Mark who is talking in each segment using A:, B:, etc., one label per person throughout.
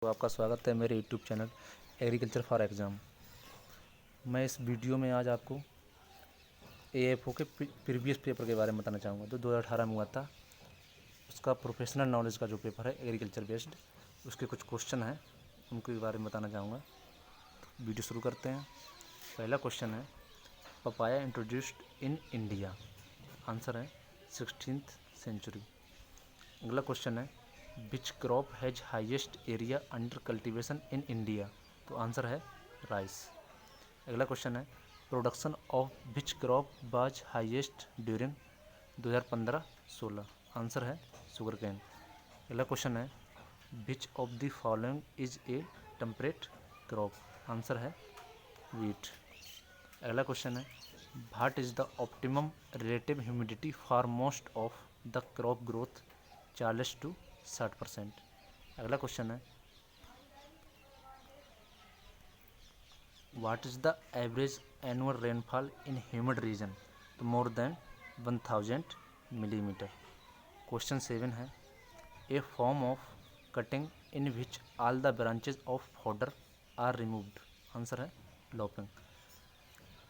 A: तो आपका स्वागत है मेरे YouTube channel agriculture for exam. मैं इस वीडियो में आज आपको एएफओ के प्रीवियस पेपर के बारे में बताना चाहूँगा जो 2018 में हुआ था। उसका प्रोफेशनल नॉलेज का जो पेपर है एग्रीकल्चर बेस्ड, उसके कुछ क्वेश्चन हैं, उनके बारे में बताना चाहूँगा। तो वीडियो शुरू करते हैं। पहला क्वेश्चन है, papaya introduced in India. Answer है 16th सेंचुरी। अगला क्वेश्चन है, which crop has highest area under cultivation in India. तो आंसर है राइस। अगला क्वेश्चन है, production of which crop was highest during 2015-16। Answer है शुगर केन। अगला क्वेश्चन है, which of the following is A temperate crop. Answer है wheat. अगला question है, what is the optimum relative humidity for most of the crop growth 40 to 60%। अगला question है, what is the average annual rainfall in humid region. तो more than 1000 millimetre. Question 7 है, a form of cutting in which all the branches of fodder are removed. Answer है lopping.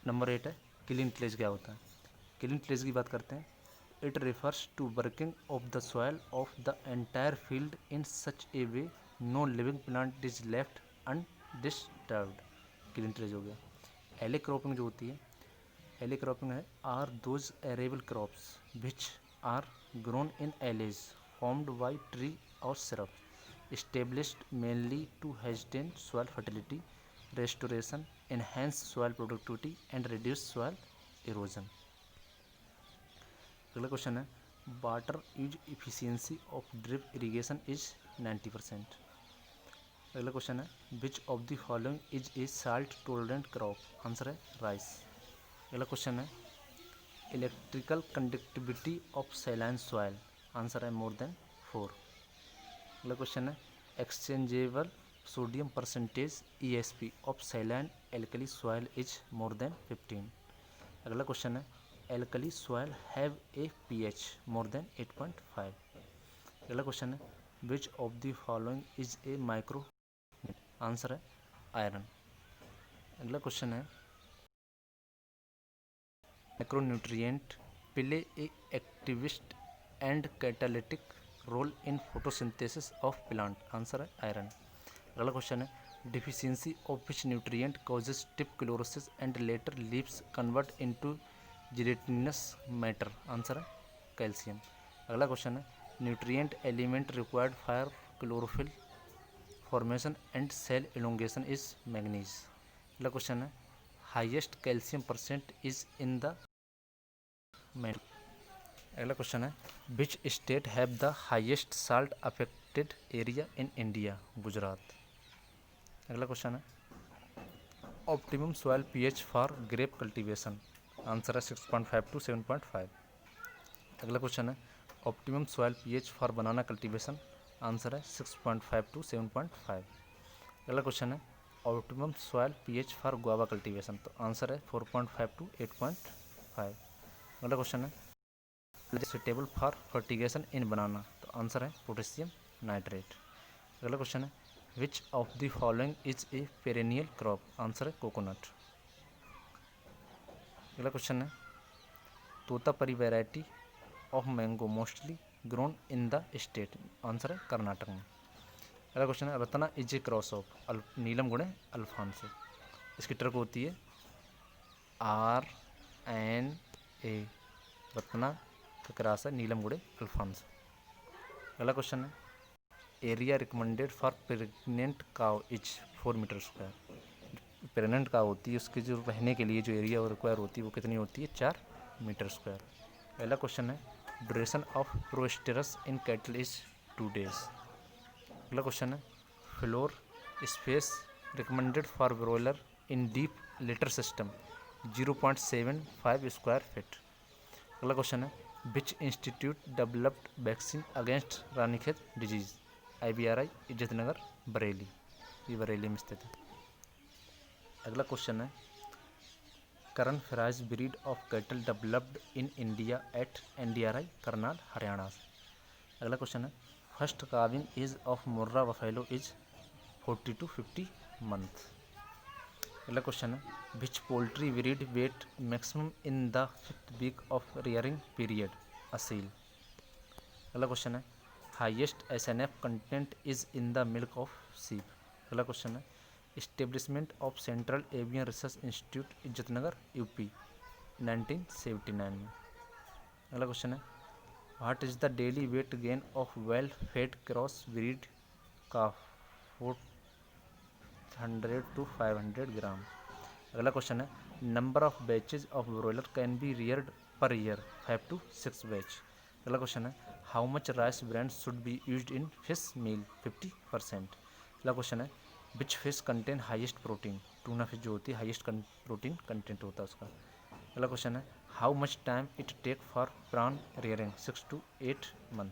A: Number 8 है, clean tillage क्या होता है। Clean tillage की बात करते हैं। It refers to working of the soil of the entire field in such a way no living plant is left undisturbed। Clean tillage हो गया। एले क्रॉपिंग जो होती है, एले क्रॉपिंग है are those arable crops which are grown in alleys formed by tree और shrub established mainly to hasten soil fertility, restoration, enhance soil productivity and reduce soil erosion। अगला question है, water use efficiency of drip irrigation is 90%। अगला question है, which of the following is A salt tolerant crop. Answer है rice. अगला question है, electrical conductivity of saline soil. Answer है more than 4। अगला question है, exchangeable sodium percentage ESP of saline alkali soil is more then 15। अगला question है, alkali soil have a pH more than 8.5। अगला question है, which of the following is a micro. Answer है iron. अगला question है, micronutrient play a activist and catalytic role in photosynthesis of plant. Answer है iron. अगला question है, deficiency of which nutrient causes tip chlorosis and later leaves convert into gelatinous matter. Answer है calcium. अगला question है, nutrient element required for chlorophyll formation and cell elongation is manganese. अगला question है, highest calcium percent is in the man. अगला question है, which state have the highest salt affected area in India. Gujarat. अगला question है, optimum soil pH for grape cultivation. Answer है 6.5 to 7.5। अगला question है, optimum soil pH for banana cultivation. Answer है 6.5 to 7.5। अगला question है, optimum soil pH for guava cultivation. तो answer है 4.5 to 8.5। अगला क्वेश्चन है, suitable for fertigation in banana. तो आंसर है पोटेशियम नाइट्रेट। अगला क्वेश्चन है, which of the following is a perennial crop. Answer है कोकोनट। अगला क्वेश्चन है, Totapuri variety of mango mostly grown in the state. Answer है कर्नाटक में। अगला क्वेश्चन है, Ratna is a cross of Neelam गुणे अल्फांसो। इसकी ट्रक होती है RNA। रत्ना का क्रॉस है नीलम गुणे अल्फांसो। अगला क्वेश्चन है, area recommended for pregnant cow is 4 metre square. Pregnant cow होती है उसके जो रहने के लिए जो एरिया रिक्वायर होती है वो कितनी होती है, 4 मीटर स्क्वायर। पहला क्वेश्चन है, duration of proestrus in cattle is 2 days। अगला क्वेश्चन है, floor space recommended for broiler in deep litter system 0.75 square feet. अगला क्वेश्चन है, which institute developed vaccine against Ranikhet disease. IBRI Izatnagar Bareilly, ये बरेली में स्थित है। अगला क्वेश्चन है, Karan Fries breed of cattle developed in India at NDRI Karnal Haryana. अगला क्वेश्चन है, first calving as of Murrah buffalo is 40 to 50 month। अगला क्वेश्चन है which poultry breed weight maximum in the 5th week of rearing period? Aseel. अगला question है highest SNF content is in the milk of sheep. अगला question है establishment of central avian research institute Izatnagar UP 1979 में। अगला question है what is the daily weight gain of well fed cross breed का 400 to 500 gram. अगला question है number of batches of broiler can be reared per year 5 to 6 batch. अगला question है how much rice bran should be used in fish meal 50%। अगला question है which fish contain highest protein? Tuna fish जो होती है highest protein content होता है उसका। अगला क्वेश्चन है how much time it take for prawn rearing 6 to 8 month.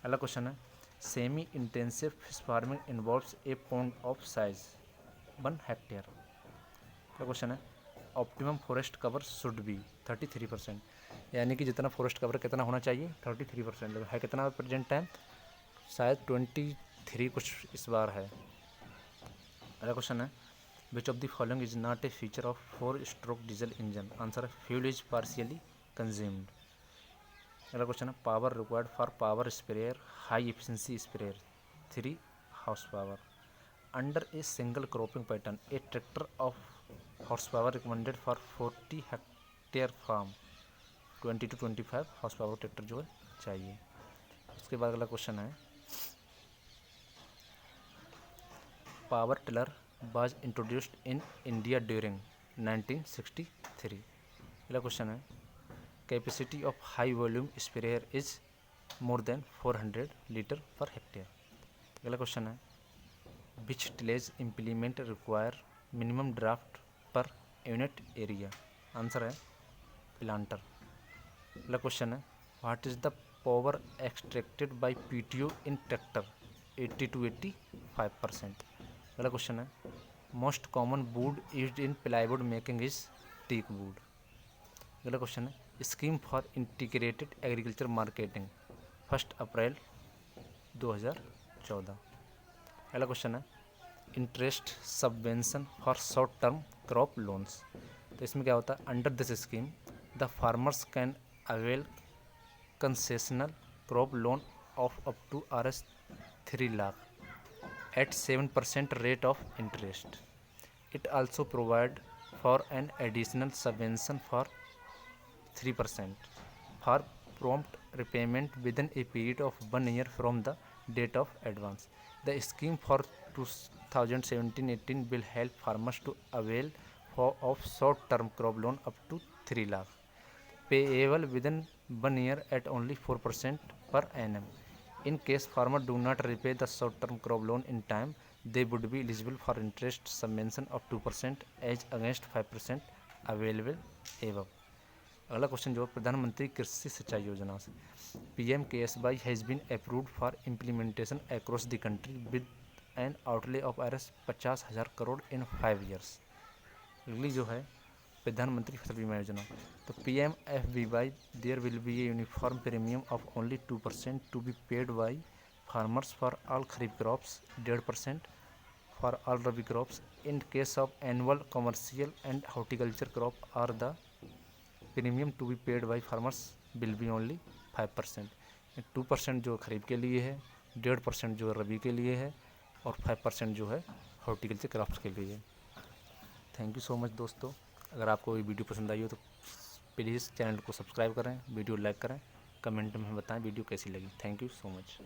A: अगला क्वेश्चन है semi intensive fish farming involves a pond of size 1 hectare. अगला क्वेश्चन है optimum forest cover should be 33%, यानी कि जितना फॉरेस्ट कवर कितना होना चाहिए 33% है। कितना प्रेजेंट टाइम शायद 23 कुछ इस बार है। अगला क्वेश्चन है which of the following is not a feature of 4-stroke diesel engine? Answer है फ्यूल इज पार्शियली कंज्यूम्ड। अगला क्वेश्चन है power required for power sprayer high efficiency sprayer 3 horse power. Under a single cropping pattern a tractor of horse power recommended for 40 hectare farm 20 to 25 horse power tractor जो है चाहिए। उसके बाद अगला question है power tiller was introduced in India during 1963। अगला question है capacity of high volume sprayer is more than 400 litre per hectare. अगला क्वेश्चन है which tillage implement require minimum draft per unit area? Answer है planter. अगला question है what is the power extracted by PTO in tractor 80 to 85%। अगला question है most common wood used in plywood making is teak wood. अगला question है scheme for integrated agriculture marketing 1 अप्रैल 2014। अगला question है interest subvention for short term crop loans. तो इसमें क्या होता है under this scheme the farmers can avail concessional crop loan of up to Rs 3 lakh at 7% rate of interest. It also provide for an additional subvention for 3% for prompt repayment within a period of 1 year from the date of advance. The scheme for 2017-18 will help farmers to avail of short-term crop loan up to 3 lakh, payable within 1 year at only 4% per annum. In case farmer do not repay the short-term crop loan in time, they would be eligible for interest subvention of 2% as against 5% available above। अगला question जो प्रधानमंत्री कृषि सिंचाई योजना से PMKSY has been approved for implementation across the country with an outlay of Rs 50,000 crore in 5 years। अगली जो है प्रधानमंत्री फसल बीमा योजना तो PMFBY there will be a uniform premium of only 2% to be paid by farmers for all kharif crops 1.5% for all rabi crops in case of annual commercial and horticulture crop are the premium to be paid by farmers will be only 5%। 2% जो खरीफ के लिए है 1.5% जो रबी के लिए है और 5% जो है हॉर्टिकल्चर क्रॉप्स के लिए है। थैंक यू सो मच दोस्तों। अगर आपको ये वीडियो पसंद आई हो तो प्लीज़ चैनल को सब्सक्राइब करें, वीडियो लाइक करें, कमेंट में बताएं वीडियो कैसी लगी। Thank you so much.